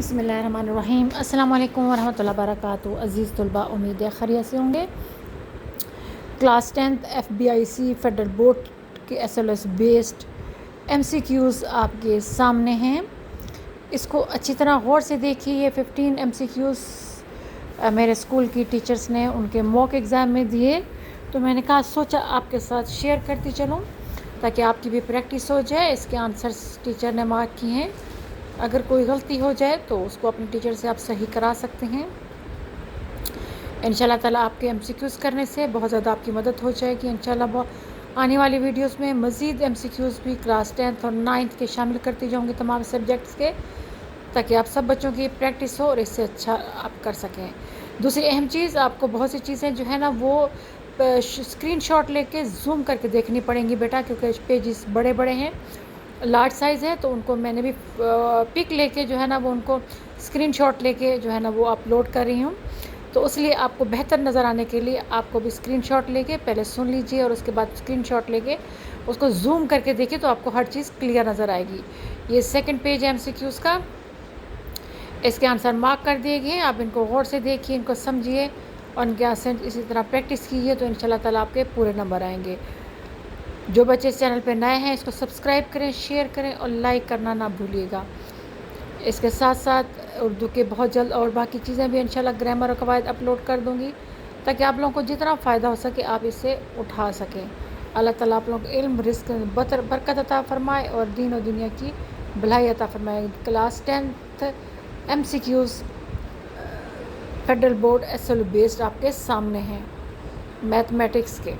बिस्मिल्लाहिर्रहमानिर्रहीम। अस्सलाम वालेकुम वरहमतुल्लाहि वबरकातुहू। अज़ीज़ तलबा, उम्मीद है खैरियत से होंगे। Class 10th FBIC federal board के SLS बेस्ड MCQs आपके सामने हैं। इसको अच्छी तरह गौर से देखिए। ये 15 MCQs मेरे स्कूल की टीचर्स ने उनके मॉक एग्ज़ाम में दिए, तो मैंने कहा सोचा आपके साथ शेयर करती चलूँ ताकि आपकी भी प्रैक्टिस हो जाए। इसके आंसर्स टीचर ने मार्क किए हैं। अगर कोई गलती हो जाए तो उसको अपने टीचर से आप सही करा सकते हैं। इंशाल्लाह ताला आपके MCQs करने से बहुत ज़्यादा आपकी मदद हो जाएगी। इंशाल्लाह आने वाली वीडियोस में मज़ीद MCQs भी क्लास 10th और 9th के शामिल करती जाऊँगी, तमाम सब्जेक्ट्स के, ताकि आप सब बच्चों की प्रैक्टिस हो और इससे अच्छा आप कर सकें। दूसरी अहम चीज़, आपको बहुत सी चीज़ें जो है ना वो स्क्रीनशॉट लेके ज़ूम करके देखनी पड़ेंगी बेटा, क्योंकि पेजेस बड़े बड़े हैं, लार्ज साइज़ है, तो उनको मैंने भी पिक लेके जो है ना वो उनको स्क्रीनशॉट लेके जो है ना वो अपलोड कर रही हूँ। तो इसलिए आपको बेहतर नज़र आने के लिए आपको भी स्क्रीनशॉट लेके पहले सुन लीजिए और उसके बाद स्क्रीनशॉट लेके उसको ज़ूम करके देखिए, तो आपको हर चीज़ क्लियर नज़र आएगी। ये सेकंड पेज है MCQs का। इसके आंसर मार्क कर दिए गए हैं। आप इनको गौर से देखिए, इनको समझिए और इनके आंसर इसी तरह प्रैक्टिस कीजिए, तो इंशाल्लाह ताला आपके पूरे नंबर आएंगे। जो बच्चे इस चैनल पे नए हैं इसको सब्सक्राइब करें, शेयर करें और लाइक करना ना भूलिएगा। इसके साथ साथ उर्दू के बहुत जल्द और बाकी चीज़ें भी इंशाल्लाह ग्रामर और कवायद अपलोड कर दूँगी, ताकि आप लोगों को जितना फ़ायदा हो सके आप इससे उठा सकें। अल्लाह ताला आप लोगों को इल्म, रिस्क, बरकत अता फ़रमाए और दीन और दुनिया की भलाई अता फ़रमाए। Class 10th MCQs federal board SL based आपके सामने हैं मैथमेटिक्स के।